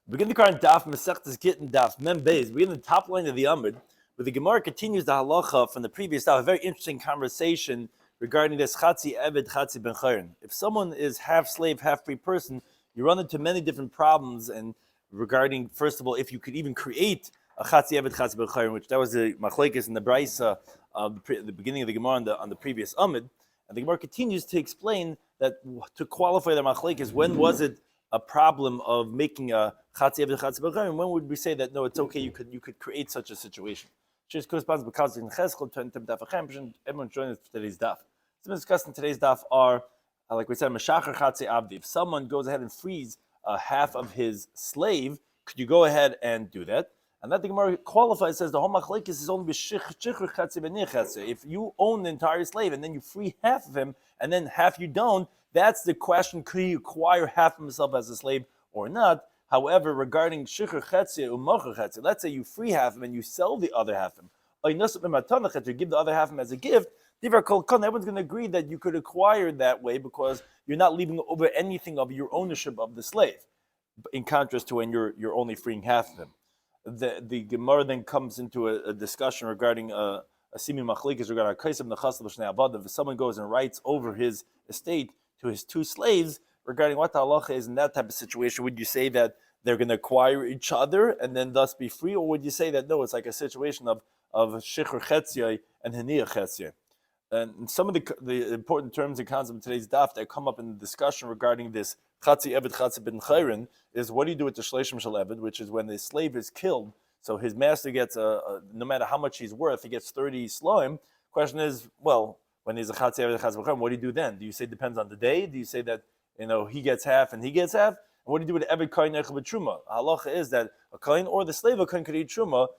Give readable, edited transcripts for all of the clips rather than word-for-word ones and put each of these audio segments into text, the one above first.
Begin the current Daf Mesechtes Gitin Daf Mem Beis. Begin the top line of the Amud, where the Gemara continues the halacha from the previous Daf. A very interesting conversation regarding this Chatzi Eved Chatzi Ben Chayrin. If someone is half slave, half free person, you run into many different problems. And regarding, first of all, if you could even create a Chatzi Eved Chatzi Ben Chayrin, which that was the machlekes in the Braisa of the beginning of the Gemara on the previous Amud. And the Gemara continues to explain that to qualify the machlekes, when was it a problem of making a Chatzi Eved Chatzi Ben Chayrin? When would we say that no, it's okay, you could create such a situation? Which corresponds because in Cheskel, everyone joins today's daf. Some discussed in today's daf are, like we said, Meshacher Chatzi Abdi. If someone goes ahead and frees half of his slave, could you go ahead and do that? And that the Gemara qualifies, says the whole machlekes is only b'shichur chatzi b'nei chatzi. If you own the entire slave and then you free half of him and then half you don't, that's the question: could he acquire half of himself as a slave or not? However, regarding shichur chatzi or mocher chatzi, let's say you free half him and you sell the other half of him, or you give the other half of him as a gift. Everyone's going to agree that you could acquire that way because you're not leaving over anything of your ownership of the slave. In contrast to when you're only freeing half of him. The Gemara then comes into a discussion regarding a simi machlekes regarding a kaisem nechasel b'shnei abadav. If someone goes and writes over his estate to his two slaves regarding what the halacha is in that type of situation, would you say that they're going to acquire each other and then thus be free, or would you say that no, it's like a situation of shichur chetziyah and haniyah chetziyah? And some of the important terms and concepts in today's daf that come up in the discussion regarding this Chatzi Eved Chatzi Ben Chayrin is what do you do with the Shleishim Shel Eved, which is when the slave is killed, so his master gets, no matter how much he's worth, he gets 30 sloim. Question is, well, when he's a Chatzi Eved Chatzi Ben Chayrin, what do you do then? Do you say it depends on the day? Do you say that, he gets half and he gets half? And what do you do with Eved Kohen Echad B'Truma? Halacha is that a Kohen or the slave of Kohen could eat Truma.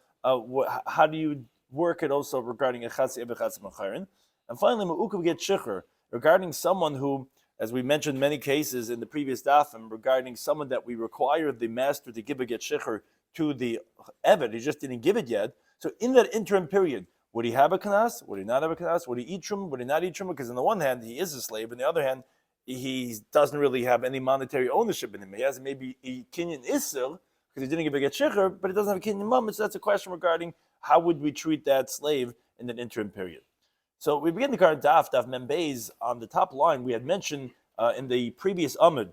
How do you work it also regarding a Chatzi Eved Chatzi Ben Chayrin? And finally, Ma'ukav get shichur, regarding someone who, as we mentioned many cases in the previous dafim, regarding someone that we require the master to give a get shichur to the eved, he just didn't give it yet. So in that interim period, would he have a kanas? Would he not have a kanas? Would he eat truma? Would he not eat truma? Because on the one hand, he is a slave. On the other hand, he doesn't really have any monetary ownership in him. He has maybe a kinyan isser, because he didn't give a get shichur, but he doesn't have a kinyan mum. So that's a question regarding how would we treat that slave in that interim period. So we begin the current Daf Mem Beis. On the top line, we had mentioned in the previous Amud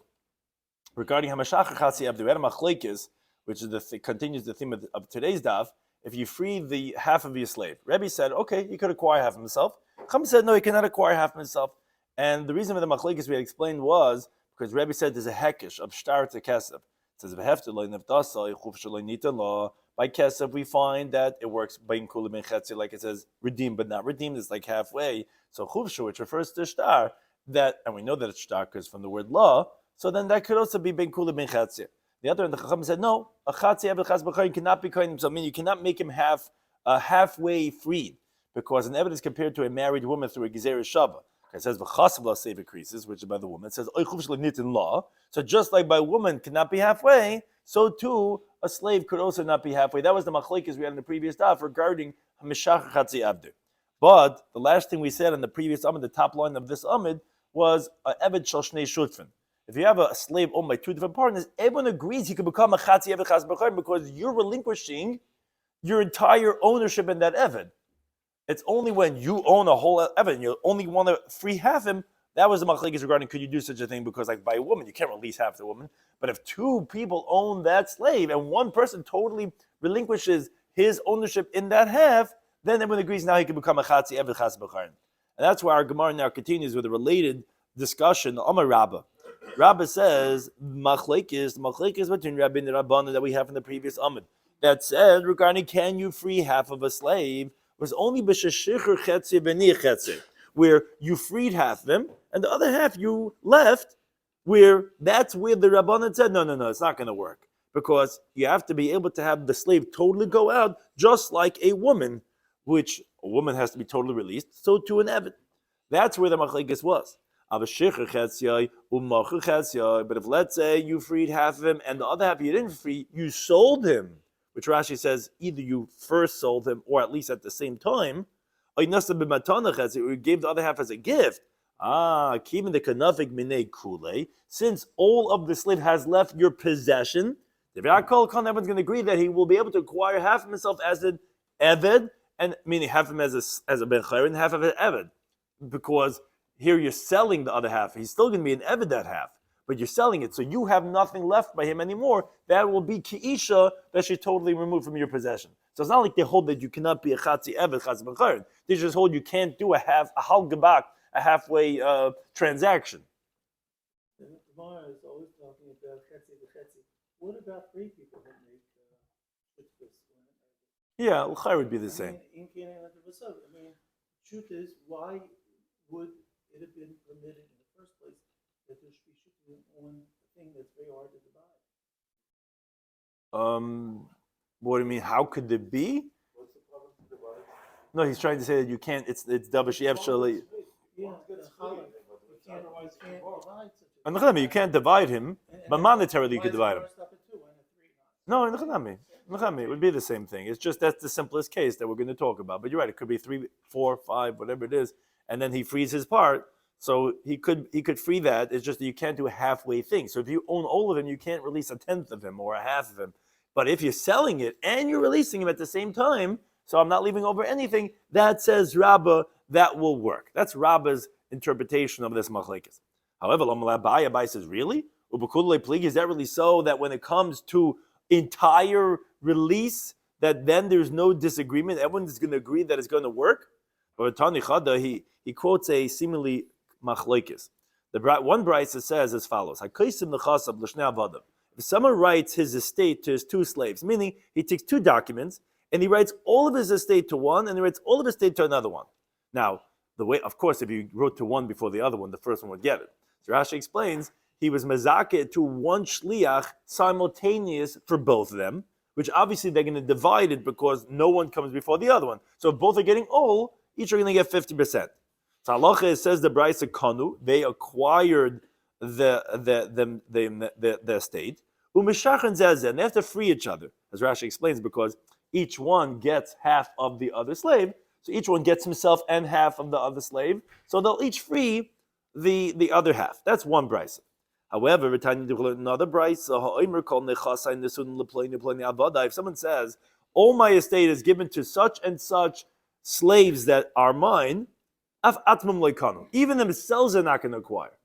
regarding Hamashach Chatzi Abdi, we had a machlekes, which is continues the theme of today's Daf. If you free the half of your slave, Rebbe said, okay, you could acquire half of himself. Chum said, no, he cannot acquire half of himself. And the reason for the machlekes we had explained was because Rebbe said there's a hekesh of shtar to kesef. It says by kesef, we find that it works bein kula ben chetzi, like it says, redeemed but not redeemed. It's like halfway. So chuvshu, which refers to shtar, that, and we know that it's shtar because from the word law, so then that could also be bein kula ben chetzi. The other, and the Chacham said, no, a chatzi eved chatzi b'chayim cannot be kohen himself. I mean, you cannot make him halfway freed, because an eved is compared to a married woman through a gezeres shava. It says v'chasavla save increases, which is by the woman. It says oy chuvshu nit in law. So just like by a woman cannot be halfway, so too a slave could also not be halfway. That was the machlekes we had in the previous daf regarding hamishach chatzi abdi. But the last thing we said in the previous amud, the top line of this amud, was eved shel shnei shutfin. If you have a slave owned by two different partners, everyone agrees he can become a chatzi eved chatzi b'chayim because you're relinquishing your entire ownership in that eved. It's only when you own a whole eved and you only want to free half him. That was the machlekes regarding could you do such a thing, because like by a woman you can't release half the woman, but if two people own that slave and one person totally relinquishes his ownership in that half, then everyone agrees now he can become a chatzi eved chatzi b'chayim. And that's why our Gemara now continues with a related discussion. Amar Rabbah. Rabbah says machlekes between Rabbi and Rabbanan that we have in the previous amud that said regarding can you free half of a slave was only b'sheshichur chetzi b'nei chetzi, where you freed half of him and the other half you left, where that's where the Rabbanan said, no, it's not going to work. Because you have to be able to have the slave totally go out, just like a woman, which a woman has to be totally released, so to an eved. That's where the machlekes was. But if let's say you freed half of him and the other half you didn't free, you sold him, which Rashi says either you first sold him or at least at the same time, or you gave the other half as a gift. Keeping the kanafik minei kule, since all of the slave has left your possession, Everyone's going to agree that he will be able to acquire half of himself as an eved, and meaning half of him as a ben chayr and half of an eved, because here you're selling the other half. He's still going to be an eved that half, but you're selling it, so you have nothing left by him anymore. That will be ki'isha that she's totally removed from your possession. So it's not like they hold that you cannot be a chatzi eved, chatzi ben chayr. They just hold you can't do a hal gebak, a halfway transaction. The Gemara is always talking about chetzi v'chetzi. What about three people that make shutfus? Yeah, l'chayr would be the same. Truth is, why would it have been permitted in the first place that there should be shutfus on a thing that's very hard to divide? What do you mean? How could there be? What's the problem to divide? No, he's trying to say that you can't. It's dabash yevshali. Yeah, you can't divide You can't divide him, but monetarily you could divide him. No, it would be the same thing. It's just that's the simplest case that we're going to talk about. But you're right; it could be 3, 4, 5, whatever it is, and then he frees his part. So he could free that. It's just that you can't do a halfway thing. So if you own all of him, you can't release a tenth of him or a half of him. But if you're selling it and you're releasing him at the same time, so I'm not leaving over anything, that says Rabbah, that will work. That's Rabbah's interpretation of this machlekes. However, Abai says, really? Is that really so that when it comes to entire release, that then there's no disagreement? Everyone's going to agree that it's going to work? But Tani Chada, he quotes a seemingly machlekes. The one brisa says as follows: if someone writes his estate to his 2 slaves, meaning he takes 2 documents and he writes all of his estate to one and he writes all of his estate to another one. Now, the way, of course, if you wrote to one before the other one, the first one would get it. So Rashi explains he was mezakeh to one shliach simultaneous for both of them, which obviously they're going to divide it because no one comes before the other one. So if both are getting all, each are going to get 50%. So halacha says the brisa kanu, they acquired the estate. And they have to free each other, as Rashi explains, because each one gets half of the other slave. So each one gets himself and half of the other slave. So they'll each free the other half. That's one brisa. However, another brisa, if someone says, all my estate is given to such and such slaves that are mine, even themselves are not going to acquire.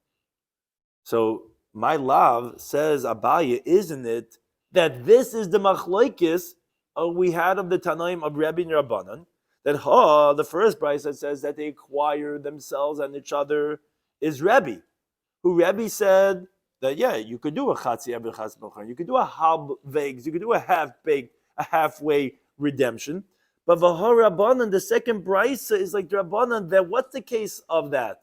So my love says, Abaya, isn't it that this is the machlokes we had of the Tanaim of Rebbe and Rabbanan, that the first brisa says that they acquire themselves and each other is Rebbe, who Rebbe said that, yeah, you could do a chatzi eved chatzi b'chayim, you could do a half-vegs, you could do a half-baked, a halfway redemption. But V'har Rabbanan, the second brisa is like the Rabbanan, that what's the case of that?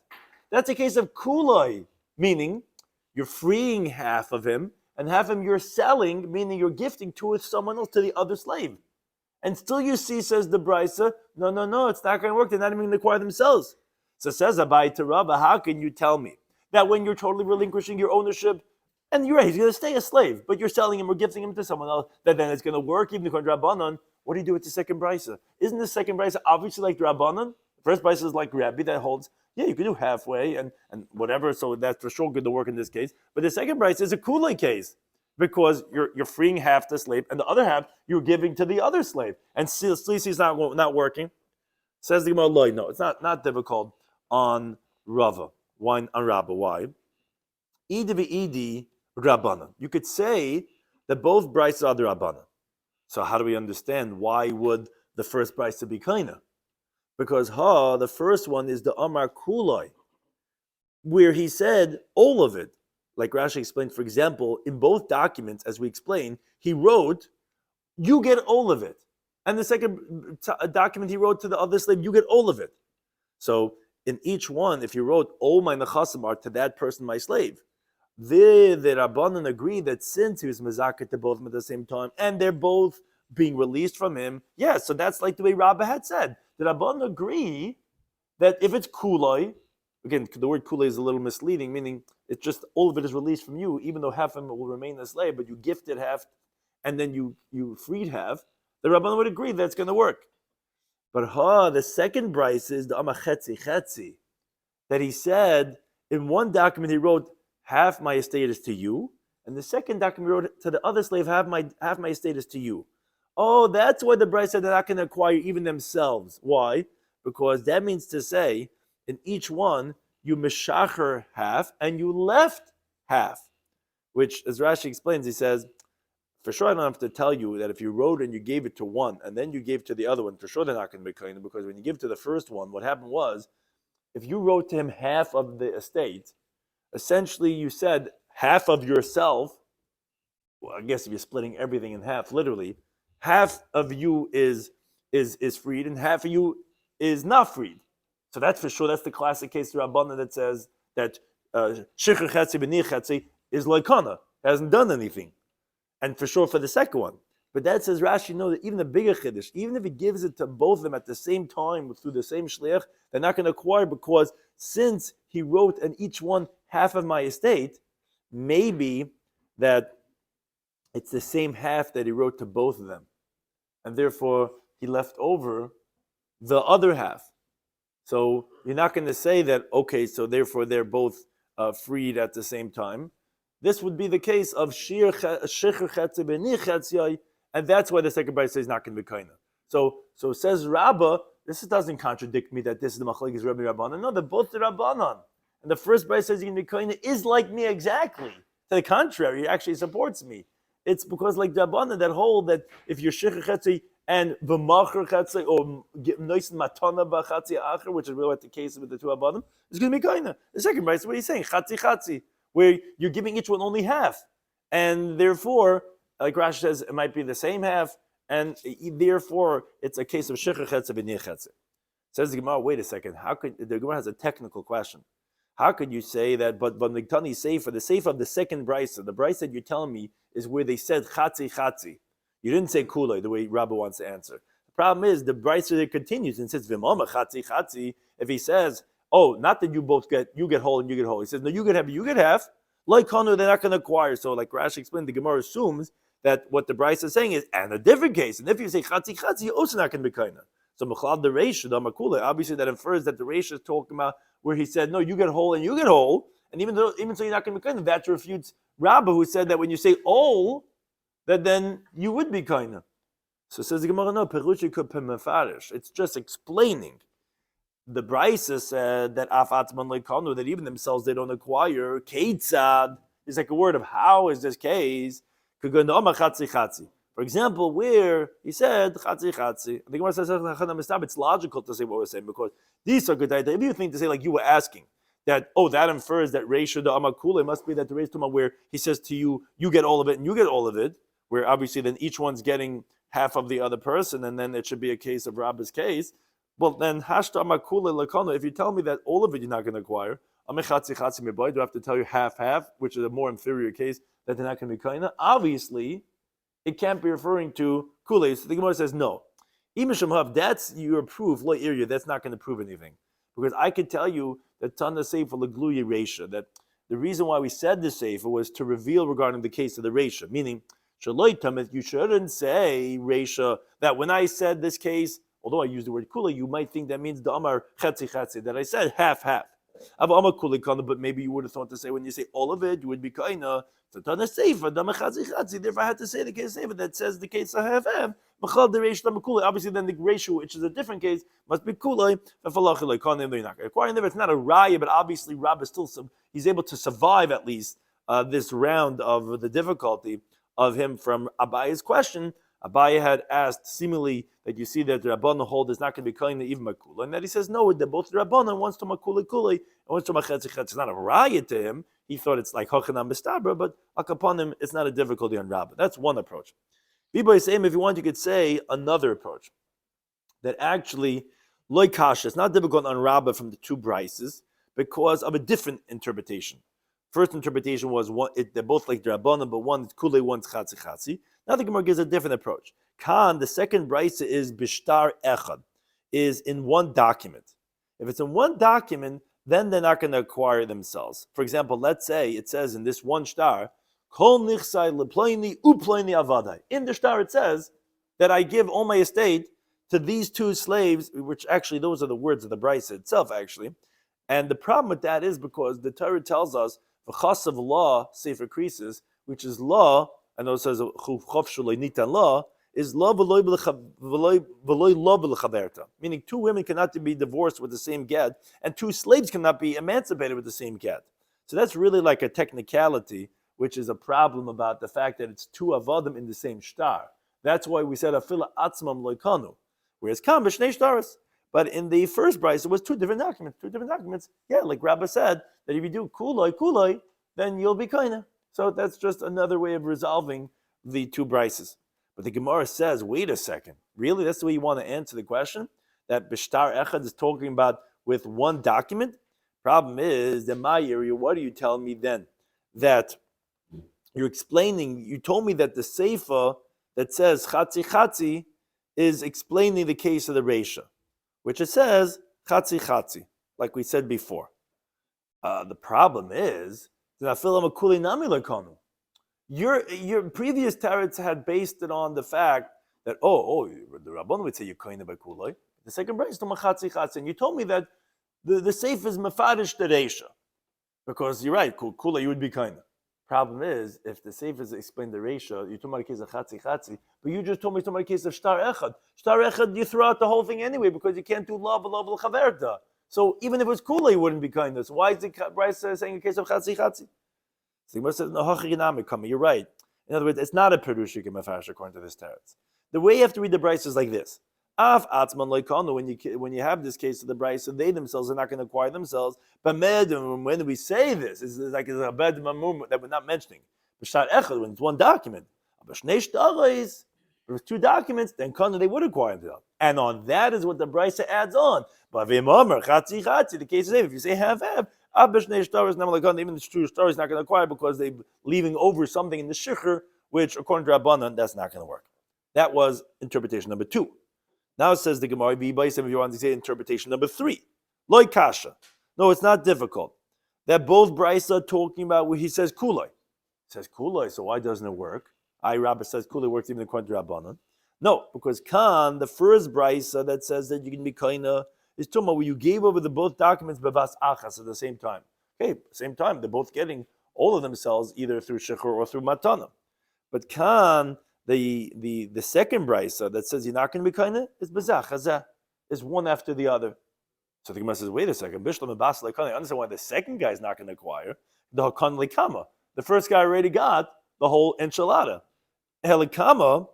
That's a case of kulai, meaning you're freeing half of him, and half of him you're selling, meaning you're gifting to someone else, to the other slave. And still you see, says the brisa, no, it's not going to work. They're not even going to acquire themselves. So says Abai to Rabba, how can you tell me that when you're totally relinquishing your ownership, and you're right, he's going to stay a slave, but you're selling him or gifting him to someone else, that then it's going to work, even according to Rabbanan? What do you do with the second brisa? Isn't the second brisa obviously like the Rabbanan? The first brisa is like Rabbi that holds, yeah, you can do halfway and whatever, so that's for sure going to work in this case. But the second brisa is a kulei case, because you're freeing half the slave, and the other half you're giving to the other slave. And still he's not working. Says the Gemara, no, it's not difficult on Rava. Why on Rabba? Why? Idi v'idi Rabbanan. You could say that both brises are the Rabbanan. So how do we understand why would the first brisa be kaina? Because the first one is the Amar Kulai, where he said all of it. Like Rashi explained, for example, in both documents, as we explained, he wrote, you get all of it. And the second document he wrote to the other slave, you get all of it. So in each one, if you wrote, all my nechasim are to that person, my slave, the Rabbanan agreed that since he was mezaket to both of them at the same time, and they're both being released from him, so that's like the way Rabbah had said. The Rabbanan agree that if it's kulai, again, the word kulai is a little misleading, meaning it's just all of it is released from you, even though half of it will remain a slave, but you gifted half, and then you freed half, the Rabbanan would agree that it's going to work. But the second brisa is the amachetzi, that he said, in one document he wrote, half my estate is to you, and the second document wrote to the other slave, half my estate is to you. Oh, that's why the Bride said they're not going to acquire even themselves. Why? Because that means to say, in each one, you mishacher half and you left half. Which, as Rashi explains, he says, for sure I don't have to tell you that if you wrote and you gave it to one and then you gave to the other one, for sure they're not going to be kind, because when you give to the first one, what happened was, if you wrote to him half of the estate, essentially you said half of yourself, well, I guess if you're splitting everything in half, literally, half of you is freed and half of you is not freed. So that's for sure. That's the classic case of Rabbanan that says that shiur chetzi b'ni chetzi is loikana, hasn't done anything, and for sure for the second one. But that says Rashi, no, that even the bigger chiddush, even if he gives it to both of them at the same time through the same shliach, they're not going to acquire, because since he wrote and each one half of my estate, maybe that it's the same half that he wrote to both of them, and therefore he left over the other half. So you're not going to say that, okay, so therefore they're both freed at the same time. This would be the case of shiur chetzi b'ni chetzi, and that's why the second brayso says not going to be kaina. So says Rabbah, this doesn't contradict me that this is the machlokes Rabbi Rabbanan. No, they're both the Rabbanan. And the first brayso says you're going to be kaina is like me exactly. To the contrary, it actually supports me. It's because like Rabbanan that hold that if you're shiur chetzi and v'macher chetzi or noisen matana b'chatzi acher, which is really what the case with the two Rabbanim, it's going to be kaina. The second brayso, what are you saying? Chatzi, where you're giving each one only half, and therefore, like Rashi says, it might be the same half, and therefore it's a case of shiur chetzi b'ni chetzi. Says the Gemara, wait a second. How could the Gemara has a technical question? How could you say that? But Nigtani Sefer, the Sefer of the second brayso, the brayso that you're telling me is where they said chatzi. You didn't say kulay the way Rabbi wants to answer. The problem is the brayso that continues and says v'mama chatzi. If he says, oh, not that you get whole and you get whole. He says, no, you get half. Like Kanu, they're not going to acquire. So, like Rashi explained, the Gemara assumes that what the brayso is saying is, and a different case. And if you say chatzi, you're also not going to be kaina. So, Mechlad the Reisha, the Makula, obviously that infers that the Reisha is talking about where he said, no, you get whole and you get whole. And even so you're not going to be kaina, that refutes Rabbah, who said that when you say all, that then you would be kaina. So says the Gemara, no, Perushi could mefarish. It's just explaining. The Brisa said that afatman leikanu, that even themselves they don't acquire. Keitzad is like a word of how is this case? For example, where he said chatzi. I think when it says it's logical to say what we're saying, because these are good ideas. If you think to say like you were asking that, oh, that infers that Reisha the Amakula, it must be that the Reisha where he says to you, you get all of it and you get all of it, where obviously then each one's getting half of the other person, and then it should be a case of Rabba's case. Well, then, hashta makula lakana, if you tell me that all of it you're not going to acquire, do I have to tell you half, which is a more inferior case, that they're not going to be kaina? Obviously, it can't be referring to kulei. So the Gemara says, no. That's your proof, that's not going to prove anything. Because I could tell you that Tana Sefer Legluya Reisha, that the reason why we said the Sefer was to reveal regarding the case of the Reisha, meaning, you shouldn't say Reisha, that when I said this case, although I use the word kula, you might think that means the amar chetzi, that I said half. But maybe you would have thought to say when you say all of it, you would be kaina. So tana sefer dama chatzi. Therefore, I had to say the case sefer that says the case of half. Machal the reish dama kula. Obviously, then the ratio, which is a different case, must be kula. Acquiring there, it's not a raya, but obviously, Rab is still he's able to survive at least this round of the difficulty of him from Abaya's question. Abaya had asked, seemingly, that you see that the Rabbanan hold is not going to be calling the even Makula, and that he says, no, they're both the Rabbanan, one's to Makula Kuli, and one's to Machetzi Chetzi. It's not a riot to him. He thought it's like Hochanam Mistabra, but upon him, it's not a difficulty on Rabbah. That's one approach. Biba is saying, if you want, you could say another approach, that actually, Loikash, it's not difficult on Rabbah from the two brises, because of a different interpretation. First interpretation was they're both like the Rabbanan, but one's Kule, one's Chatzi. Now the Gemara gives a different approach. Khan, the second brisa is Bishtar Echad, is in one document. If it's in one document, then they're not going to acquire themselves. For example, let's say it says in this one shtar, Kol nichsai lepleini upleini avadai. In the shtar it says that I give all my estate to these two slaves, which actually those are the words of the brisa itself, actually. And the problem with that is because the Torah tells us, V'chasav law, Sefer Krisis, which is law, I know it says chuv chofshu nitan law, is law v'loy law b'lechaberta, meaning two women cannot be divorced with the same get, and two slaves cannot be emancipated with the same get. So that's really like a technicality, which is a problem about the fact that it's two avodim in the same shtar. That's why we said afila atzmam loikanu, whereas kam b'shnei shtaros. But in the first brayso, it was two different documents. Yeah, like Rabbi said, that if you do kuloi, then you'll be kaina. So that's just another way of resolving the two brises. But the Gemara says, wait a second, really? That's the way you want to answer the question? That b'shtar echad is talking about with one document? Problem is, the Ma'ir, what are you telling me then? That you're explaining, you told me that the Seifa that says chatzi is explaining the case of the Reisha, which it says chatzi, like we said before. The problem is, your previous tarets had based it on the fact that the Rabban would say you're koine by kuloi. The second brace to chatzi, and you told me that the safe is mafadish the reisha, because you're right, kuloi you would be koine. Problem is, if the safe is explained the reisha, you're talking about a case of chatzi, but you just told me you're talking about a case of shtar echad. Shtar echad, you throw out the whole thing anyway because you can't do love l'chaverta. So even if it was kuloi, you wouldn't be koine. So why is the Bryce saying a case of chatzi? The Gemara says, no, you're right. In other words, it's not a perushik in Mefarish according to this teretz. The way you have to read the Bryce is like this. Af atzman loikanu, when you have this case of the Bryce, they themselves are not going to acquire themselves. But when we say this, it's like a bad mamum that we're not mentioning. B'shar echad, when it's one document. B'shnei shtaros, if it's two documents, then they would acquire themselves. And on that is what the Bryce adds on. But the case is if you say half, even the true story is not going to acquire because they're leaving over something in the shiur, which according to Rabbanan, that's not going to work. That was interpretation number 2. Now it says the Gemara, if you want to say interpretation number 3. Loi kasha. No, it's not difficult. That both Bryce are talking about where he says kuloi. He says kuloi, so why doesn't it work? Rabbi says kuloi works even according to Rabbanan. No, because Khan, the first Bryce that says that you can be kaina, is talking about where you gave over the both documents bevas achas at the same time. Okay, same time, they're both getting all of themselves either through shiur or through matana. But Khan, the second brisa that says you're not going to be kaina is bezach hazeh, is one after the other. So the Gemara says, wait a second, bishlam bas lekana. I understand why the second guy is not going to acquire the hakan lekama. The first guy already got the whole enchilada, helikama.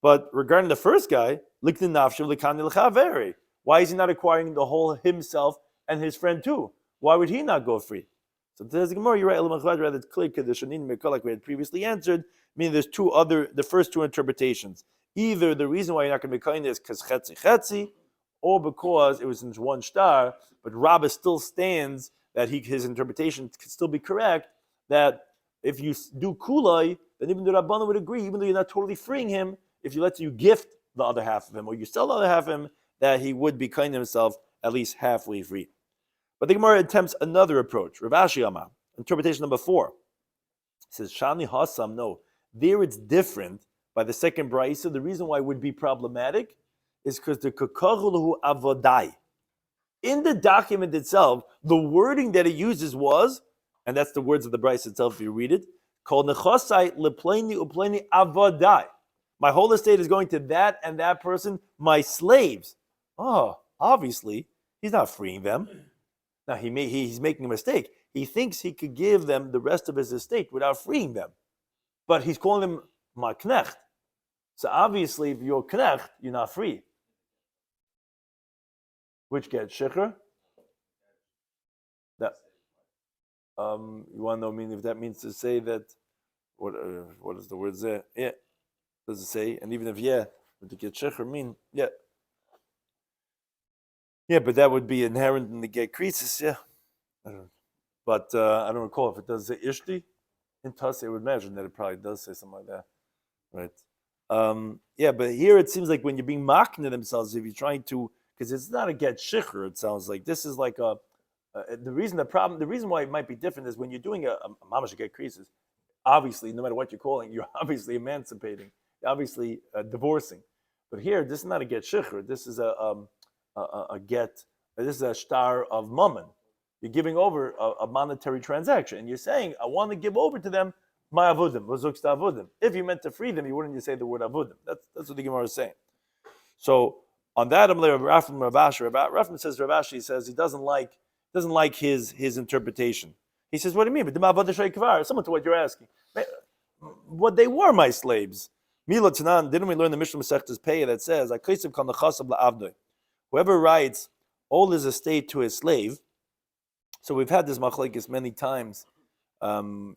But regarding the first guy, liknin nafshav lekani lechaveri. Why is he not acquiring the whole himself and his friend too? Why would he not go free? So says the Gemara, you're right, rather it's clear like we had previously answered, meaning there's the first two interpretations. Either the reason why you're not going to be kind is because chetzi, or because it was in one star, but Rabbi still stands that his interpretation could still be correct, that if you do kulai, then even the Rabbanan would agree, even though you're not totally freeing him, if you gift the other half of him, or you sell the other half of him, that he would be kind himself at least halfway free. But the Gemara attempts another approach. Rav Ashi Amar, interpretation number 4. It says, Shani Hasam, no. There it's different by the second brayso. The reason why it would be problematic is because the kakahuluhu avodai. In the document itself, the wording that it uses was, and that's the words of the brayso itself if you read it, called nechosai lepleni upleni avodai. My whole estate is going to that and that person, my slaves. Oh, obviously, he's not freeing them. Now, he's making a mistake. He thinks he could give them the rest of his estate without freeing them. But he's calling them my knecht. So obviously, if you're knecht, you're not free. Which gets shiur? That, you want to know if that means to say that, what is the word there? Yeah. Does it say? And even if to get shiur mean, yeah. Yeah, but that would be inherent in the get creases, yeah. I don't recall if it does say ishti. In Tase, I would imagine that it probably does say something like that, right? Yeah, but here it seems like when you're being mocking to themselves, if you're trying to, because it's not a get shiur, it sounds like this is like the reason why it might be different is when you're doing a mamash get creases, obviously, no matter what you're calling, you're obviously emancipating, you're obviously divorcing. But here, this is not a get shiur. This is a get. This is a shtar of mammon. You're giving over a monetary transaction, and you're saying, "I want to give over to them My avodim, v'zuksta avodim. If you meant to free them, you wouldn't just say the word avodim. That's what the Gemara is saying. So on that, Rafim says Ravashi says he doesn't like his interpretation. He says, what do you mean? But someone to what you're asking. What they were my slaves. Mila Tanan, didn't we learn the Mishnah Masechta's Pei that says, whoever writes all his estate to his slave. So we've had this machlekes many times. And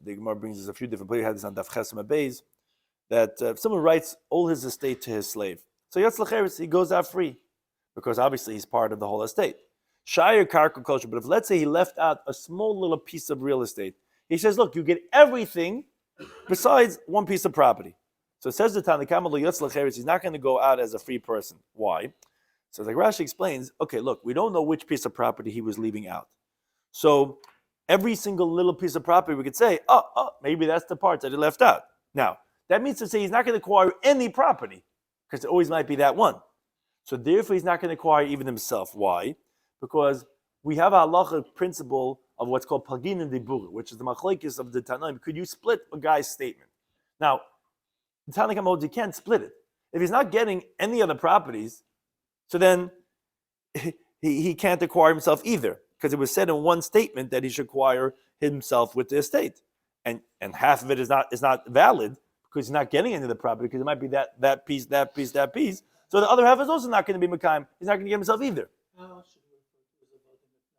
the Gemara brings us a few different places. We had this on Daf Chesem Beis, that if someone writes all his estate to his slave, so Yatz L'cheres, he goes out free, because obviously he's part of the whole estate. Shiur karka kosher, but if let's say he left out a small little piece of real estate, he says, look, you get everything besides one piece of property. So it says the Tanakama lo Yatz L'cheres, he's not going to go out as a free person. Why? So like Rashi explains, okay, look, we don't know which piece of property he was leaving out. So every single little piece of property we could say, maybe that's the part that he left out. Now, that means to say he's not going to acquire any property, because it always might be that one. So therefore he's not going to acquire even himself. Why? Because we have a halacha principle of what's called pagin and dibur, which is the machlekes of the Tanaim. Could you split a guy's statement? Now, the Tanaim holds you can't split it. If he's not getting any other properties, so then he can't acquire himself either, because it was said in one statement that he should acquire himself with the estate, and half of it is not valid because he's not getting any of the property, because it might be that piece. So the other half is also not going to be Mekayim. He's not going to get himself either. How should we refer to as a avodim if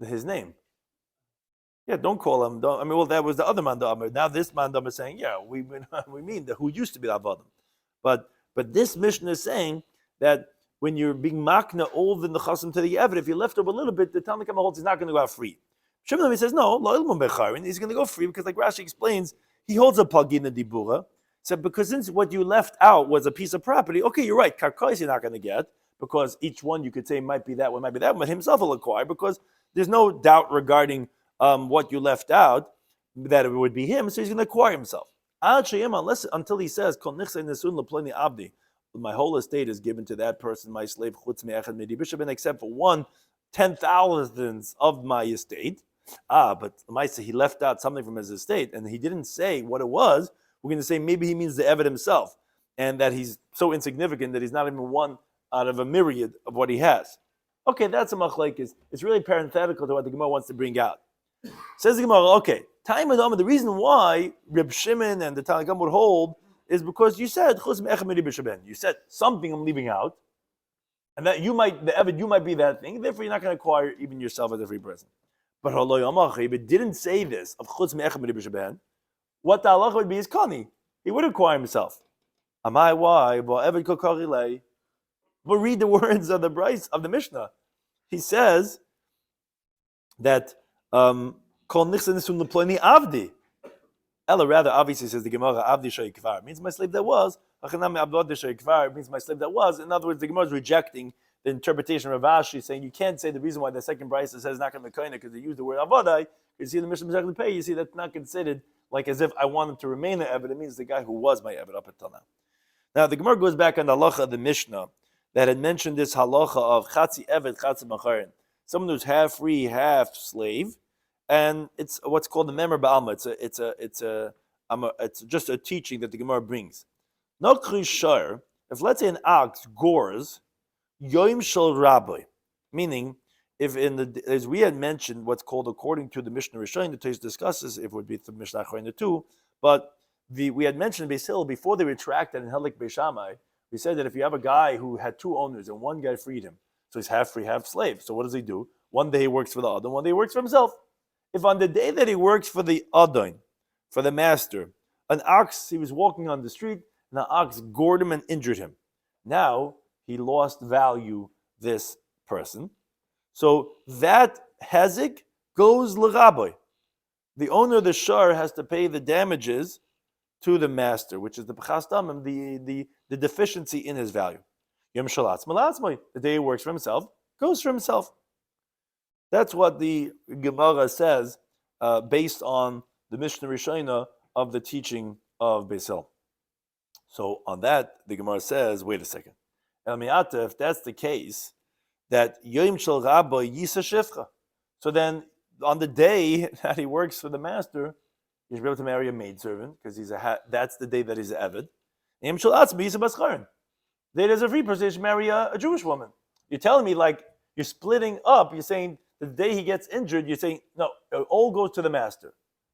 not avodim? His name. Yeah, don't call him. That was the other mandam. Now this mandam is saying, yeah, we mean the who used to be avodim, but this Mishnah is saying that when you're being makna all the nechasim to the Eved, if you left over a little bit, the Talmud Kama holds he's not going to go out free. Shimon says no, lo ilmum becharin, he's going to go free, because like Rashi explains, he holds a pagina dibura. So because since what you left out was a piece of property, okay, you're right, karkais you're not going to get, because each one you could say might be that one, but himself will acquire, because there's no doubt regarding what you left out, that it would be him, so he's going to acquire himself. Until he says, Kol nichse nesun leploni abdi, my whole estate is given to that person, my slave, chutz me'echad midi b'shaben, except for 1/10,000th of my estate. But he left out something from his estate, and he didn't say what it was. We're going to say maybe he means the Eved himself, and that he's so insignificant that he's not even one out of a myriad of what he has. Okay, that's a machlekes. It's really parenthetical to what the Gemara wants to bring out. Says the Gemara, okay, time and the reason why Reb Shimon and the Tanakam would hold is because you said you said something I'm leaving out, and that the Eved, you might be that thing. Therefore, you're not going to acquire even yourself as a free person. But it didn't say this of chutz me'echad midi b'sheben. What the halacha would be is kani. He would acquire himself. Amai why? But read the words of the Bryce of the Mishnah. He says that kol nichse nesun leploni avdi. Ella rather obviously says the Gemara avdi sheikvar means my slave that was. Achanami abdod sheikvar means my slave that was. In other words, the Gemara is rejecting the interpretation of Rashi, saying you can't say the reason why the second Bryce says not going to be koine because they use the word avodai. You see in the Mishnah Masechta Pei, you see that's not considered like as if I want him to remain an Eved. It means the guy who was my Eved up until now. Now the Gemara goes back on the halacha of the Mishnah that had mentioned this halacha of chatzi Eved, chatzi macharin, someone who's half free, half slave, and it's what's called the Memer Ba'alma. It's just a teaching that the Gemara brings. Nokri shar, if let's say an ox gores Yom Shel Rabbi, meaning if as we had mentioned, what's called according to the Mishnah Rishon, the Torah discusses if it would be the Mishnah Achroin too, but we had mentioned Beis Hillel before they retracted in Helik Beis Shammai. We said that if you have a guy who had two owners and one guy freed him, so he's half free, half slave. So what does he do? One day he works for the other, one day he works for himself. If on the day that he works for the Adon, for the master, an ox, he was walking on the street, and an ox gored him and injured him. Now he lost value, this person. So that hezek goes l'raboy. The owner of the shar has to pay the damages to the master, which is the p'chas damim, the deficiency in his value. Yom shalatz malatzmoi. The day he works for himself goes for himself. That's what the Gemara says based on the Mishnah Rishona of the teaching of Beis Hillel. So on that, the Gemara says, wait a second. If that's the case, that Yom Shel Rabbi Yisa Shifcha, so then on the day that he works for the master, he should be able to marry a maidservant because that's the day that he's Eved. Then as a free person, he should marry a Jewish woman. You're telling me like you're splitting up. You're saying the day he gets injured, you're saying no, it all goes to the master.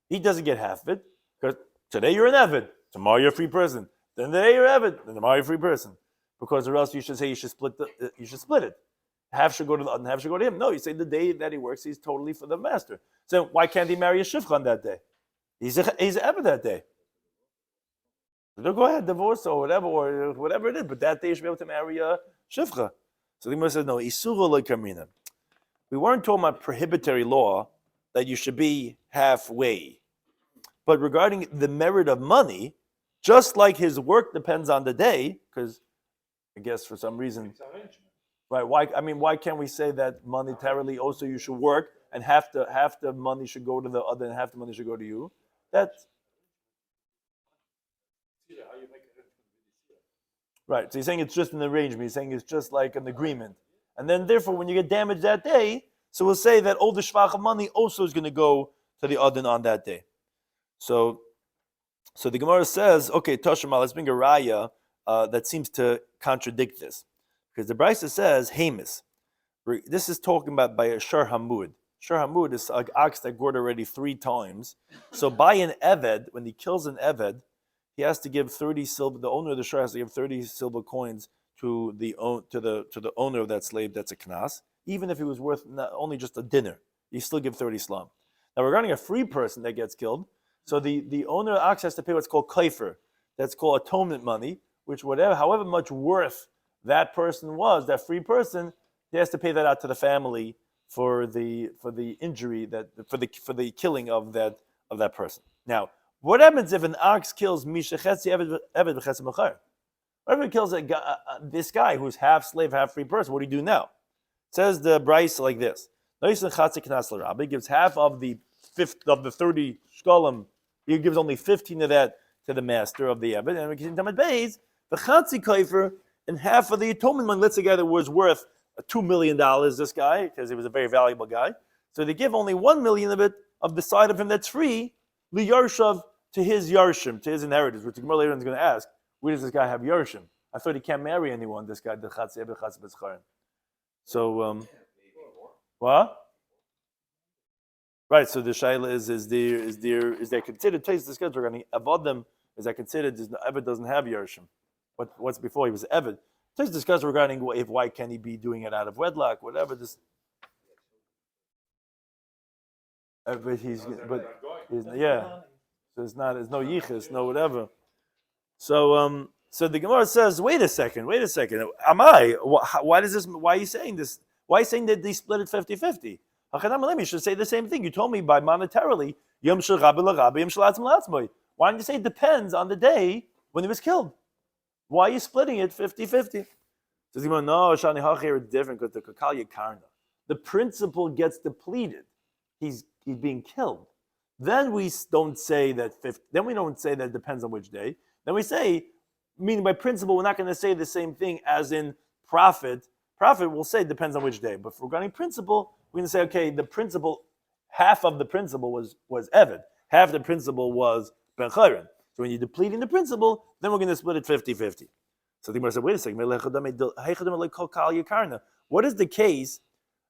He doesn't get half of it because today you're an Eved, tomorrow you're a free person. Then today you're Eved, then tomorrow you're a free person. Because or else you should say you should split it. Half should go to the other, half should go to him. No, you say the day that he works, he's totally for the master. So why can't he marry a shivcha on that day? He's Eved that day. They'll go ahead, divorce or whatever it is, but that day you should be able to marry a shivcha. So the Gemara says, no, isura lo kamina. We weren't talking about prohibitory law that you should be halfway. But regarding the merit of money, just like his work depends on the day, because I guess for some reason, right? Why can't we say that monetarily also you should work and half the money should go to the other and half the money should go to you? That's right. So you're saying it's just an arrangement. You're saying it's just like an agreement. And then therefore, when you get damaged that day, so we'll say that all the shvach of money also is going to go to the Adon on that day. So the Gemara says, okay, Toshima, let's bring a raya that seems to contradict this. Because the Brisa says, Hamis. This is talking about by a Shar Hamud. Shar Hamud is an ox that gored already 3 times. So by an Eved, when he kills an Eved, he has to give 30 silver. The owner of the shar has to give 30 silver coins to the owner of that slave. That's a knas. Even if he was worth not only just a dinner, you still give 30 slum. Now regarding a free person that gets killed, so the owner of the ox has to pay what's called kaifer. That's called atonement money, which however much worth that person was, that free person, he has to pay that out to the family for the injury for the killing of that person. Now, what happens if an ox kills Mishachetzi Eved B'Chesed Mechar? What if it kills this guy who's half slave, half free person? What do you do now? It says the Bryce like this: He gives half of the 30 shkolim. He gives only 15 of that to the master of the Eved, and we can tell him the Chatzi Kaifer and half of the atonement money. Let's say that was worth $2 million. This guy, because he was a very valuable guy, so they give only 1 million of it of the side of him that's free. Liyarshav to his yarshim, to his inheritors, which the Gemara later on is going to ask, where does this guy have yarshim? I thought he can't marry anyone, this guy, the Chatzi Eved Chatzi B'Scharim. So, what? Right, so the shaila is there considered, taste the schedule regarding avodim, is that considered, Eved doesn't have yarshim. What's before he was Eved? Taste discuss regarding why can he be doing it out of wedlock, whatever, this. But he's yeah. So it's no yichus, no whatever. So the Gemara says, wait a second. Why does this? Why are you saying this? Why are you saying that they split it 50-50? You should say the same thing. You told me by monetarily, yom shel rabbi l'rabbi, yom shel atzmo l'Atzmo. Why don't you say it depends on the day when he was killed? Why are you splitting it 50-50? Says the Gemara, no, shani hachir is different because the kakalya karna. The principle gets depleted. He's being killed. Then we don't say that it depends on which day. Then we say, meaning by principle, we're not going to say the same thing as in profit. Profit will say it depends on which day. But for regarding principle, we're going to say, okay, the principle, half of the principle was Eved. Half the principle was Ben Chayran. So when you're depleting the principle, then we're going to split it 50-50. So the Gemara said, wait a second. What is the case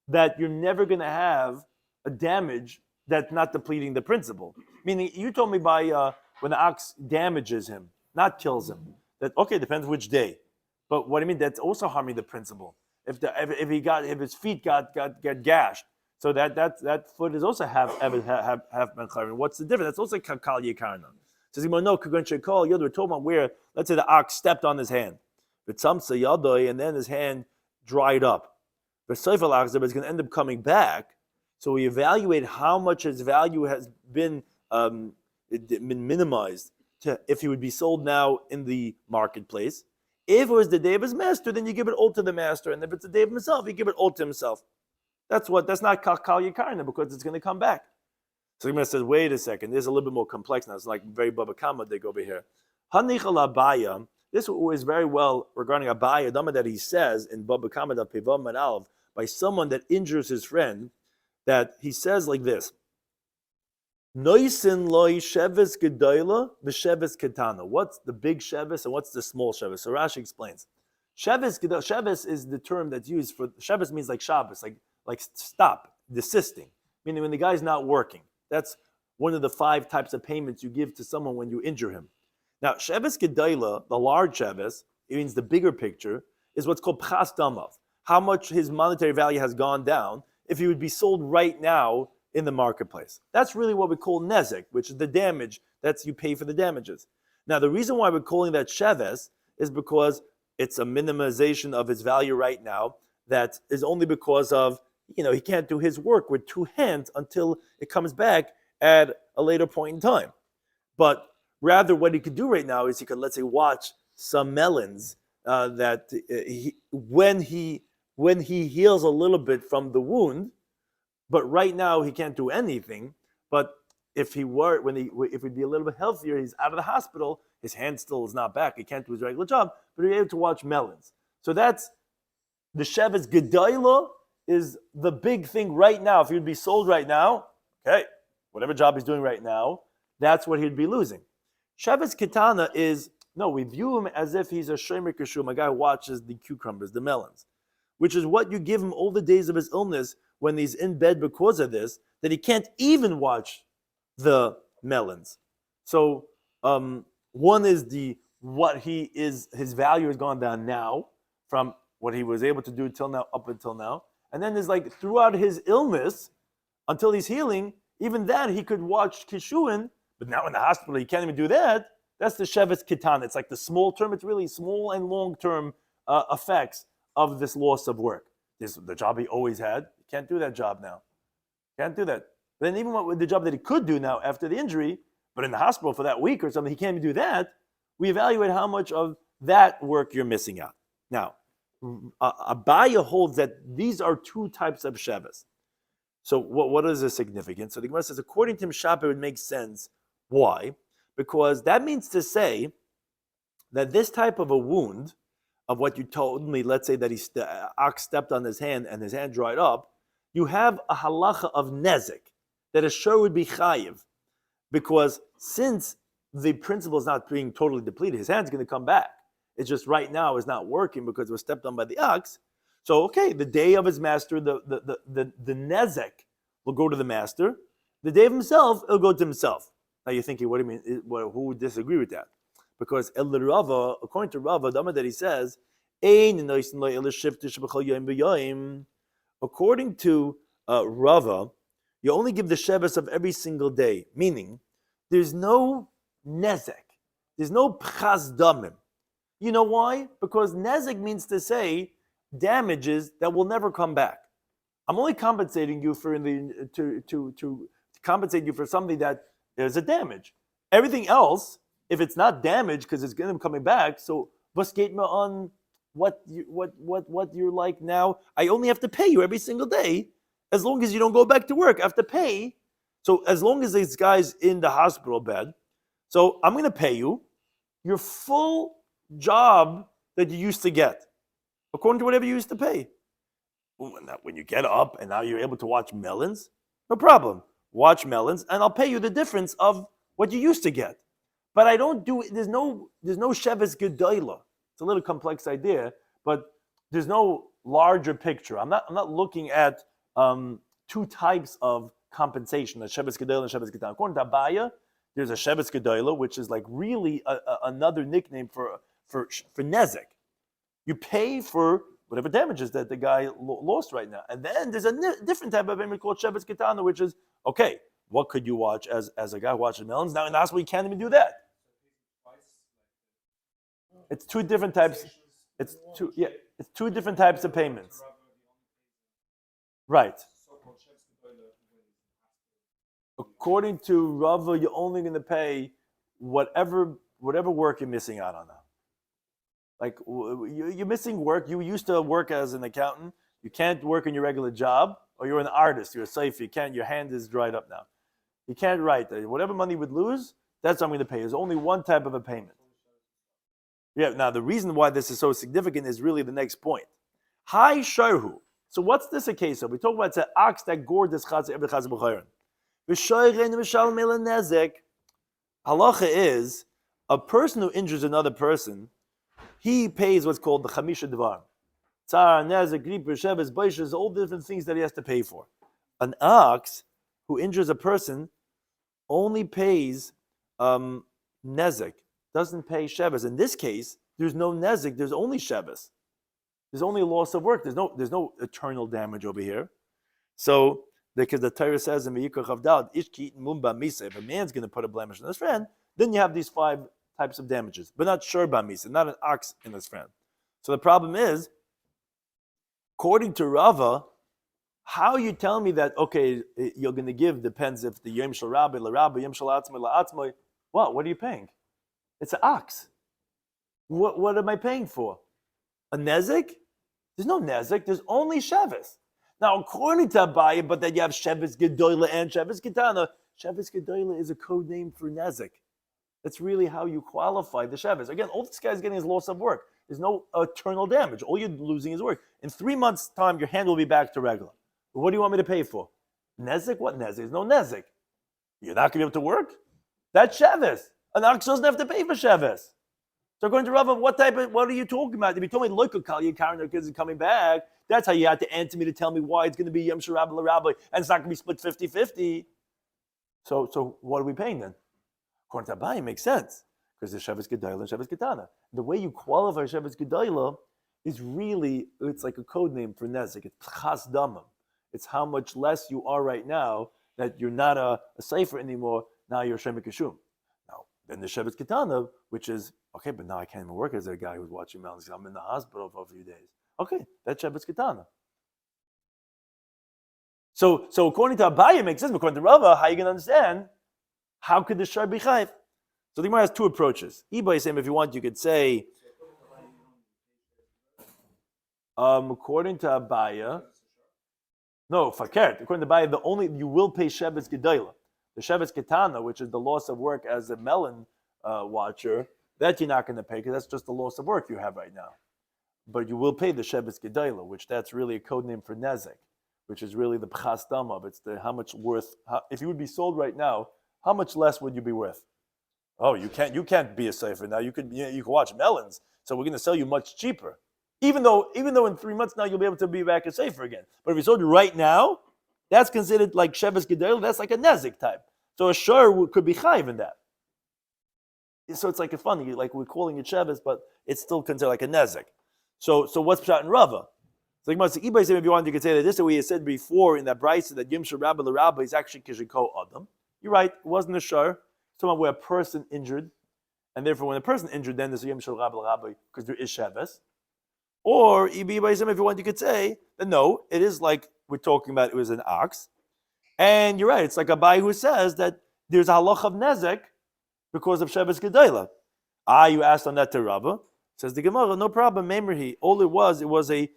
that you're never going to have a damage that's not depleting the principle? Meaning, you told me by when the ox damages him, not kills him, that okay, depends which day. But what I mean, that's also harming the principle. If his feet got gashed, so that foot is also half Ben Chayrin. What's the difference? That's also kakal yikarna. Says no, we're talking about where, let's say the ox stepped on his hand, and then his hand dried up. But it's going to end up coming back. So we evaluate how much his value has been minimized if he would be sold now in the marketplace. If it was the day of his master, then you give it all to the master, and if it's the day of himself, you give it all to himself. That's not kal yikarna because it's going to come back. So the Gemara says, wait a second, this is a little bit more complex now. It's like very Baba Kama they go over here. Hanichal Abaya, this is very well regarding Abaya, that he says in Baba Kama Pevam and Alv, by someone that injures his friend, that he says like this. Noisin loy sheves gedoyla v'sheves ketana. What's the big sheves and what's the small sheves? So Rashi explains. Sheves is the term that's used for, sheves means like Shabbos, like stop, desisting, meaning when the guy's not working. That's one of the 5 types of payments you give to someone when you injure him. Now, sheves gedoyla, the large sheves, it means the bigger picture, is what's called pchas damav, how much his monetary value has gone down if he would be sold right now in the marketplace. That's really what we call nezek, which is the damage. That's you pay for the damages. Now, the reason why we're calling that sheves is because it's a minimization of its value right now that is only because of, he can't do his work with 2 hands until it comes back at a later point in time. But rather what he could do right now is he could, let's say, watch some melons when he heals a little bit from the wound, but right now he can't do anything. But if he'd be a little bit healthier, he's out of the hospital, his hand still is not back, he can't do his regular job, but he's able to watch melons. So that's the sheves gedoyla is the big thing right now. If he would be sold right now, okay, whatever job he's doing right now, that's what he'd be losing. Sheves ketana is, no, we view him as if he's a shomer kashum, a guy who watches the cucumbers, the melons, which is what you give him all the days of his illness when he's in bed because of this, that he can't even watch the melons. So one is his value has gone down now from what he was able to do till now, up until now. And then there's like throughout his illness, until he's healing, even that he could watch kishuin, but now in the hospital he can't even do that. That's the sheves ketana. It's like the small term. It's really small and long-term effects of this loss of work. This the job he always had. He can't do that job now. Can't do that. But then even with the job that he could do now after the injury, but in the hospital for that week or something, he can't even do that. We evaluate how much of that work you're missing out. Now, Abaya holds that these are 2 types of sheves. So what is the significance? So the Gemara says, according to Mishapa, it would make sense. Why? Because that means to say that this type of a wound, of what you told me, let's say that the ox stepped on his hand and his hand dried up, you have a halacha of nezek, that a shiur would be chayiv. Because since the principle is not being totally depleted, his hand's going to come back. It's just right now is not working because it was stepped on by the ox. So, okay, the day of his master, the nezek will go to the master. The day of himself, it'll go to himself. Now you're thinking, what do you mean? Who would disagree with that? Because according to Rava, that he says, according to Rava, you only give the sheves of every single day, meaning there's no nezek, there's no pchas damim. You know why? Because nezek means to say damages that will never come back. I'm only compensating you for to compensate you for something that there's a damage. Everything else, if it's not damaged because it's going to be coming back, so basket me on what you're like now. I only have to pay you every single day as long as you don't go back to work. I have to pay. So as long as this guy's in the hospital bed, so I'm going to pay you your full job that you used to get, according to whatever you used to pay. When you get up and now you're able to watch melons, no problem. Watch melons, and I'll pay you the difference of what you used to get. But I don't do. There's no sheves gedoyla. It's a little complex idea, but there's no larger picture. I'm not looking at 2 types of compensation: a sheves gedoyla and sheves ketana. According to Abaya, there's a sheves gedoyla, which is like really another nickname for nezek. You pay for whatever damages that the guy lost right now. And then there's a different type of payment called sheves ketana, which is, okay, what could you watch as a guy watching melons? Now in the hospital, you can't even do that. It's 2 different types. It's 2 different types of payments. Right. According to Rava, you're only going to pay whatever work you're missing out on now. Like you're missing work. You used to work as an accountant. You can't work in your regular job, or you're an artist. You're a safe. You can't. Your hand is dried up now. You can't write. Whatever money you would lose, that's what I'm going to pay. There's only one type of a payment. Yeah. Now the reason why this is so significant is really the next point. Hi sharhu. So what's this a case of? We talk about it's an ox that gored this chatzi eved chatzi b'chayrin. V'shoyrein v'shalom el nezek. Halacha is a person who injures another person, he pays what's called the chamisha devar. Tzar, nezek, grip, sheves, baishes, all different things that he has to pay for. An ox who injures a person only pays nezek, doesn't pay sheves. In this case, there's no nezek, there's only sheves. There's only a loss of work. There's no eternal damage over here. So, because the Torah says in Vayikra Chavdal, Ish Gitin Mumba Misa, if a man's going to put a blemish on his friend, then you have these 5 types of damages, but not shiur Misa, not an ox in his friend. So the problem is, according to Rava, how you tell me that, okay, you're going to give depends if the Yom Shel Rabbi, La Rabbi, Yom Shel Atzmai, La Atzmai. What are you paying? It's an ox. What am I paying for? A nezek? There's no nezek, there's only sheves. Now, according to Abaye, but then you have sheves gedoyle and sheves ketana. Sheves gedoyle is a code name for nezek. That's really how you qualify the sheves. Again, all this guy's getting is loss of work. There's no eternal damage. All you're losing is work. In 3 months' time, your hand will be back to regular. But what do you want me to pay for? Nezek? What nezek? There's no nezek. You're not going to be able to work? That's sheves. An ox doesn't have to pay for sheves. So according to Rava, what are you talking about? If you told me local kali carrying their kids and coming back, that's how you had to answer me to tell me why it's going to be Yom Shel Rabbi LaRabbi and it's not going to be split 50-50. So what are we paying then? According to Abaye, it makes sense because there's Sheves Gedayla and Sheves Ketana. The way you qualify Sheves Gedayla is really, it's like a code name for Nezek. It's Chas Damam. It's how much less you are right now that you're not a sefer anymore. Now you're Shemek Yeshum. Now, then the Sheves Ketana, which is, okay, but now I can't even work as a guy who's watching mountains. I'm in the hospital for a few days. Okay, that's Sheves Ketana. So according to Abaye, it makes sense. But according to Rava, how are you going to understand? How could the shar be chayv? So the Gemara has 2 approaches. Ibai saying, if you want, you could say, according to Abaye, no, fakert. According to Abaye, you will pay Sheves Gedayla. The Sheves Ketana, which is the loss of work as a melon watcher, that you're not going to pay because that's just the loss of work you have right now. But you will pay the Sheves Gedayla, which that's really a code name for Nezek, which is really the Pchas Damav. It's the how much worth. If you would be sold right now, how much less would you be worth? Oh, you can't be a sefer now. You can watch melons. So we're going to sell you much cheaper. Even though in 3 months now you'll be able to be back a sefer again. But if we sold you right now, that's considered like Sheves Gedayla. That's like a Nezek type. So a shor could be chayiv in that. So it's like a funny, like we're calling it Sheves, but it's still considered like a Nezek. So what's Pshat in Rava? So if you want, you could say that this is what you said before in that brisa that Yom Shel Rabbi LaRabbi is actually Kishiko Adam. You're right, it wasn't a shor. Someone where a person injured, and therefore when a person injured, then there's a Yom Shel Rabbi LaRabbi because there is Sheves. Or if you want, you could say that no, it is like we're talking about it was an ox. And you're right, it's like Abaye who says that there's a halach of nezek because of Sheves Gedayla. You asked on that to Rava. Says the Gemara, no problem, Memorhi. All it was a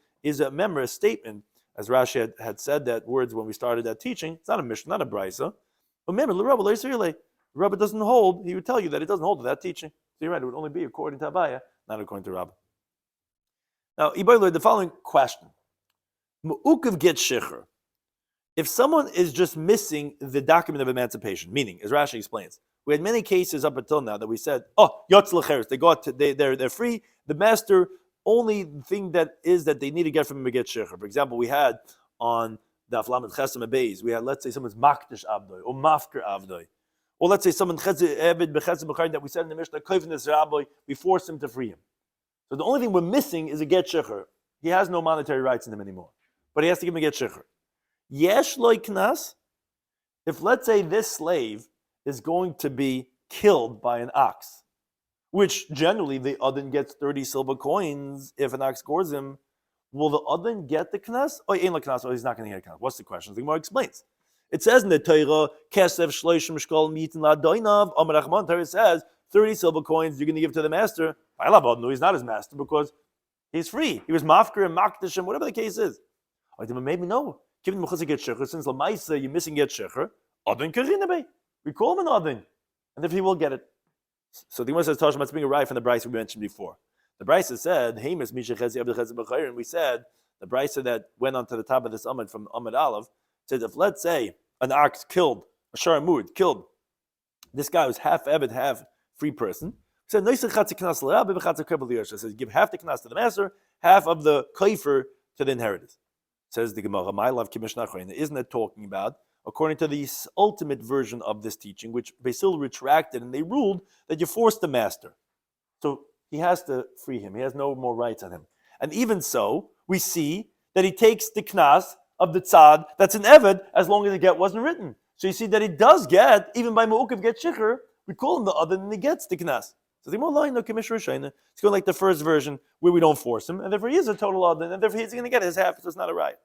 statement, as Rashi had said that words when we started that teaching. It's not a mission, not a brisa. But remember, Rabbi doesn't hold, he would tell you that it doesn't hold to that teaching. So you're right, it would only be according to Abaye, not according to Rabbi. Now, the following question. Mu'ukav get shiur. If someone is just missing the document of emancipation, meaning, as Rashi explains, we had many cases up until now that we said, yotz l'cheres, they're free. The master, only thing that they need to get from him to get shiur. For example, we had on Daf Lamed Chesem Beis, we had, let's say, someone's makdish avdoi or mafker avdoi, or let's say someone eved b'chesem b'chayin that we said in the Mishnah, koivnis rabbi, we force him to free him. So the only thing we're missing is a get shiur. He has no monetary rights in him anymore, but he has to give him a get shiur. Yesh loy knas. If let's say this slave is going to be killed by an ox, which generally the Adon gets 30 silver coins if an ox gores him, will the Adon get the knas? He's not going to get a knas. What's the question? The Gemara explains. It says in the Torah, Kesef shloishim shkol mitin ladoinav. Amar Achman, Torah says 30 silver coins you're going to give to the master. No, he's not his master because he's free. He was mafker and makdishim, whatever the case is. Maybe no. Given Mechusik get shiur, since Lamaisa you're missing get shiur, Adon Karinabay. We call him an Adon. And if he will get it. So the Gemara says, Tashma, it's being arrived from the Bryce we mentioned before. The Bryce said, Hamas Misha Chezi Abdul Chezi B'chayr, and we said The brisa that went onto the top of this Amud from Amud Aleph says if, let's say, an ox killed, a sharamud killed this guy who's half Ebed, half free person, said, says give half the knas to the master, half of the kaifer to the inheritors. Says the Gemara, my love, isn't it talking about, according to the ultimate version of this teaching, which Basil retracted, and they ruled that you forced the master. So he has to free him. He has no more rights on him. And even so, we see that he takes the knas of the tzad that's an Eved as long as the get wasn't written. So you see that he does get, even by Mu'ukav get shiur, we call him the other than he gets the knas. So the Gemara, no commissioner shayna. It's going like the first version where we don't force him, and therefore he is a total other, and therefore he's going to get his half, so it's not a riot.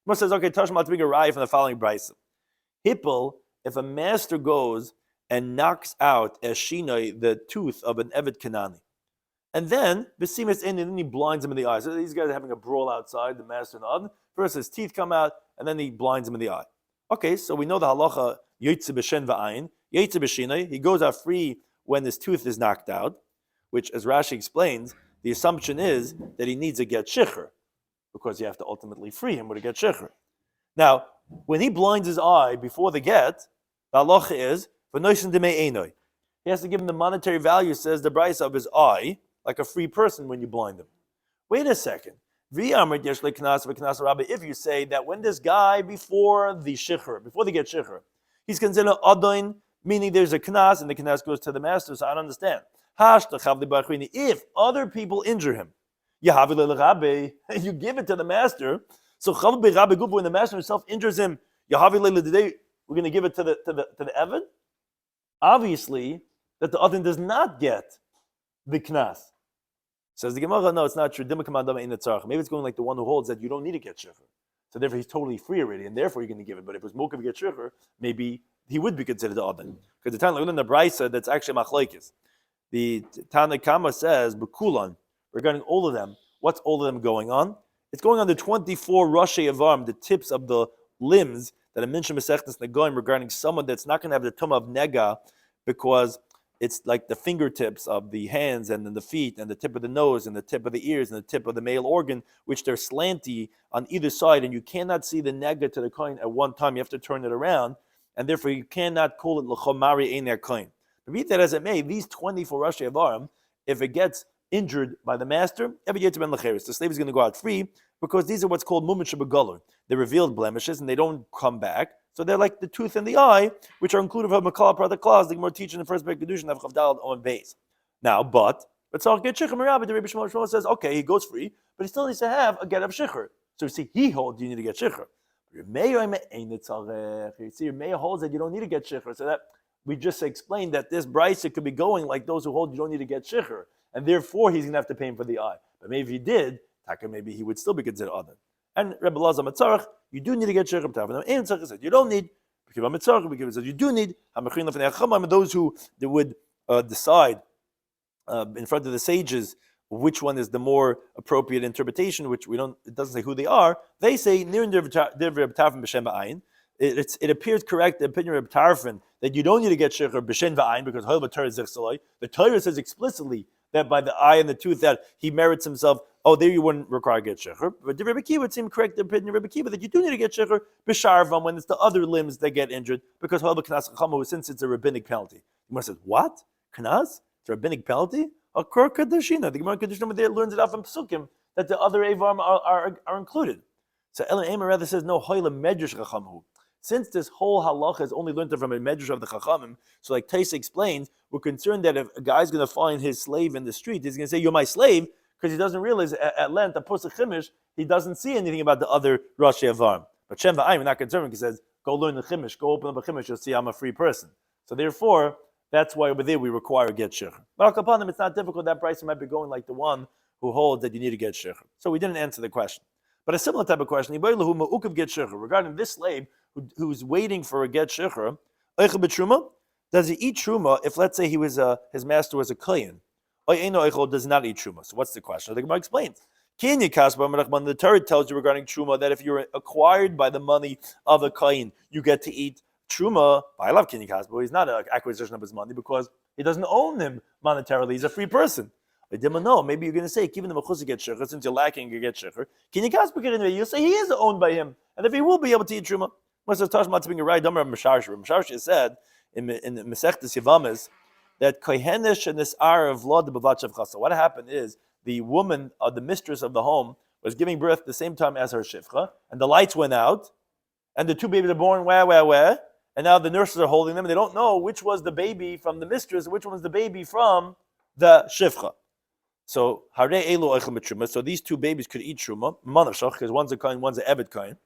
Gemara says, okay, Tashma to bring a riot from the following brisa. Hippel, if a master goes and knocks out as shinoi the tooth of an Eved Kanani, and then Besimis in, and then he blinds him in the eye. So these guys are having a brawl outside, the master and the other. First his teeth come out, and then he blinds him in the eye. Okay, so we know the halacha yotze b'shen v'ayin, yotze b'shinoi. He goes out free when his tooth is knocked out, which, as Rashi explains, the assumption is that he needs a get shiur, because you have to ultimately free him with a get shiur. Now, when he blinds his eye before the get, the halacha is v'noisen demei einoi. He has to give him the monetary value, says the brisa, of his eye, like a free person when you blind him. Wait a second. If you say that when this guy before the shiur, before they get shiur, he's considered adon, meaning there's a knas and the knas goes to the master, so I don't understand. If other people injure him, you give it to the master. So when the master himself injures him, we're going to give it to the Eved. Obviously, that the other does not get the knas. Says the Gemara, no, it's not true. Maybe it's going like the one who holds that you don't need to get shiur. So therefore he's totally free already, and therefore you're going to give it. But if it was Mokav get shiur, maybe he would be considered the other. Because the Tana, in the Brisa, that's actually machlokes. The Tana Kama says, Bekulan, regarding all of them, what's all of them going on? It's going on the 24 Rashi Avarm, the tips of the limbs that I mentioned Mesechtes Negoim regarding someone that's not going to have the tumah of nega, because it's like the fingertips of the hands and then the feet and the tip of the nose and the tip of the ears and the tip of the male organ, which they're slanty on either side, and you cannot see the nega to the coin at one time. You have to turn it around, and therefore you cannot call it l'chomari ein coin. But be that as it may, these 24 Rashi Avarim, if it gets injured by the master, the slave is going to go out free, because these are what's called mumin shebegalur. They're revealed blemishes and they don't come back. So they're like the tooth and the eye, which are included from Makala part of the clause, the Gemara teaching in the first Beit Kedushin of Chavdal on base. Now, but so get shiur merabi. The Rabbi Shloimy Schwartzberg says, okay, he goes free, but he still needs to have a get of shiur. So you see, he holds you need to get shiur. You see, your mayor holds that you don't need to get shiur. So that we just explained that this brisa could be going like those who hold you don't need to get shiur, and therefore he's going to have to pay him for the eye. But maybe if he did, maybe he would still be considered other. And Rebbe Lazar Matzarach, you do need to get shiur. And said you don't need. Because you do need. Those who they would decide in front of the sages which one is the more appropriate interpretation, which we don't. It doesn't say who they are. They say it appears correct, the opinion of Reb Tarfon, that you don't need to get shiur b'shen v'ayin because the Torah says explicitly that by the eye and the tooth that he merits himself. Oh, there you wouldn't require get shiur. But the Rebbe Kiva would seem correct, the opinion of Rebbe Kiva, that you do need to get shiur b'sharvam when it's the other limbs that get injured, because since it's a rabbinic penalty. The Gemara says, what? Knas? It's a rabbinic penalty? A Kur Kadashina. The Gemara Kadashina there learns it out from Psukim that the other Avam are included. So Ellen Eimer rather says, no, Hoyle Medrash Chachamhu. Since this whole halacha is only learned from a medrash of the Chachamim, so like Taisa explains, we're concerned that if a guy's going to find his slave in the street, he's going to say, you're my slave, because he doesn't realize at Lent, a Pusach Chimish, he doesn't see anything about the other Rashi Avarm. But Shem V'ayim, we're not concerned, because he says, go learn the Chimish, go open up a Chimish, you'll see I'm a free person. So therefore, that's why over there we require get shiur. But upon them, it's not difficult. That price might be going like the one who holds that you need to get shiur. So we didn't answer the question. But a similar type of question, regarding this slave who's waiting for a get shiur, does he eat truma if, let's say, his master was a kohen? Does not eat truma. So what's the question? The Gemara explains. The Torah tells you regarding truma that if you're acquired by the money of a kohen, you get to eat truma. I love Kinyi Kasba. He's not an acquisition of his money because he doesn't own him monetarily. He's a free person. No, maybe you're going to say, even the mechuzah get shiur, since you're lacking, you get shiur. Can you kasper get in there? You'll say he is owned by him, and if he will be able to eat truma. Masharshi said in the Mesechta Yavamis that kohenesh and this ar of law the bavachav chasa. What happened is the woman, the mistress of the home, was giving birth at the same time as her shifcha, and the lights went out, and the two babies are born, and now the nurses are holding them, and they don't know which was the baby from the mistress, and which one was the baby from the shifcha. So harei elu oichel mitruma. So these two babies could eat truma, manashach, because one's a kohen, one's an evet kohen.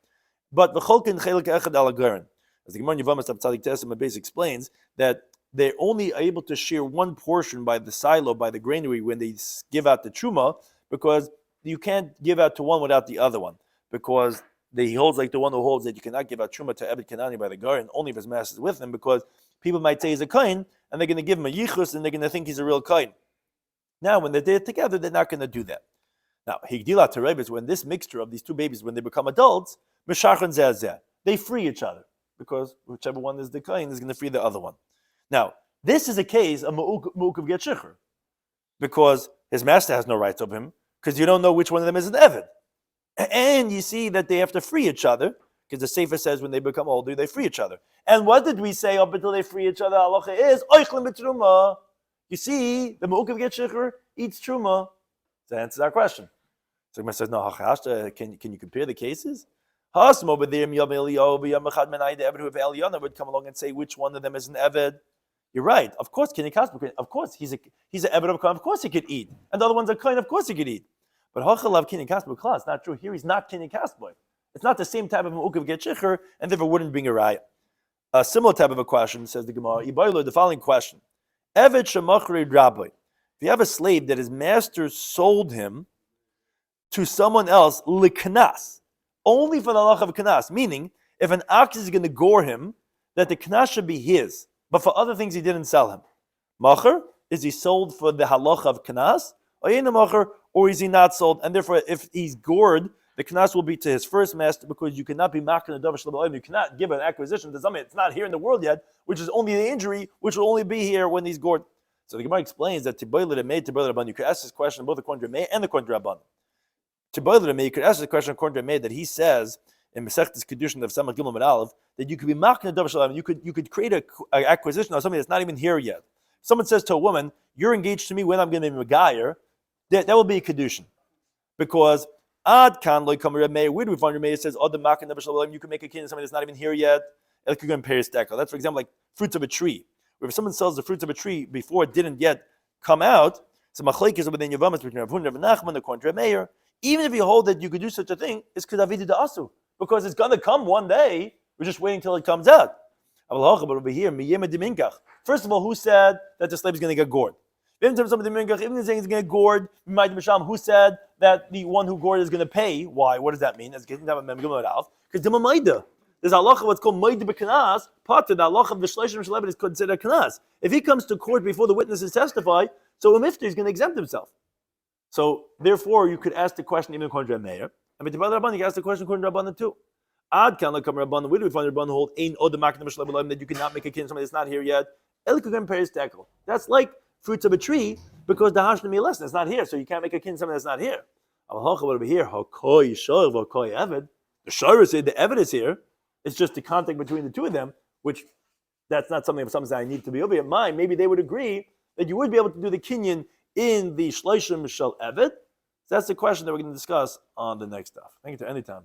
But v'cholkin chelik echad al agarin. As the Gemara Yavamas of Tzadik Tesem base explains that they're only able to share one portion by the silo, by the granary, when they give out the truma, because you can't give out to one without the other one, because he holds like the one who holds that you cannot give out truma to Evet Kanani by the Garin, only if his master is with him, because people might say he's a kohen, and they're going to give him a yichus, and they're going to think he's a real kohen. Now, when they're there together, they're not going to do that. Now, Higdila Terev is when this mixture of these two babies, when they become adults, Meshachon Zeh, they free each other, because whichever one is the kohen is going to free the other one. Now, this is a case of Mu'ukav Get Shichur, because his master has no rights over him, because you don't know which one of them is an Eved. And you see that they have to free each other, because the Sefer says when they become older, they free each other. And what did we say up until they free each other? Halacha is, Oichlem B'Truma. You see, the Mu'ukav Get Shichur eats Truma. That answers our question. So Gemara says, no, can you compare the cases? Hasmo over there, the Eved Eliana would come along and say which one of them is an Eved. You're right. Of course, of course, he's an Eved of Kohen. Of course, he could eat. And the other one's a Kohen. Of course, he could eat. But Hachalav Kini Kasper Klas, it's not true. Here, he's not Kini Kasper. It's not the same type of Mu'ukav Get Shichur, and therefore wouldn't bring a raya. A similar type of a question, says the Gemara, the following question. Eved Shemachri Rabbi. If you have a slave that his master sold him to someone else, liknas, only for the halacha of knas, meaning if an ox is going to gore him, that the knas should be his, but for other things he didn't sell him. Macher, is he sold for the halacha of knas, or is he not sold? And therefore, if he's gored, the knas will be to his first master, because you cannot be making a davar shalom. You cannot give an acquisition to somebody that's not here in the world yet, which is only the injury, which will only be here when he's gored. So the Gemara explains that Tiboilet made Tiboilet Rabban. You could ask this question both according to May and according to Rabban. Tiboilet May, you could ask the question according to May that he says in Mesechtes Kedushin of Samach Gimel Med Aleph that you could be making a davar shalom. You could create an acquisition of something that's not even here yet. Someone says to a woman, "You're engaged to me when I'm going to be Megayer," that will be a kedushin, because Ad kan loy kamer May. Where do we find May? It says, "Oh, the makan davar shalom." You can make a kid in something that's not even here yet. It could go in Paris Dekel. That's, for example, like fruits of a tree. Where if someone sells the fruits of a tree before it didn't yet come out, so machlek is within Yavamas between Rav Huna, Rav Nachman, the Kontra Meir. Even if you hold that you could do such a thing, it's k'davidi da'asu, because it's going to come one day. We're just waiting till it comes out. But over here, first of all, who said that the slave is going to get gored? Even if somebody saying he's going to get gored, who said that the one who gored is going to pay? Why? What does that mean? Because there's halacha what's called maida b'kanas. Part of the halacha of the shleishim shalebet is considered kanas. If he comes to court before the witnesses testify, so a mifter is going to exempt himself. So therefore, you could ask the question even according to Meir, and with the Rabban, you can ask the question according to Rabban too. Ad kan lekam Rabban. Where do we find Rabban who hold ein od makan b'shalom that you cannot make a kin somebody that's not here yet? Elikugam peris tekel. That's like fruits of a tree, because the hashnim lesson is not here, so you can't make a kin something that's not here. Over here, hakoi shor v'koi eved. The shor is here, the eved is here. It's just the contact between the two of them, which that's not something I need to be over here. Mine, maybe they would agree that you would be able to do the kinyan in the shleishim shel eved. So that's the question that we're going to discuss on the next daf. Thank you to any time.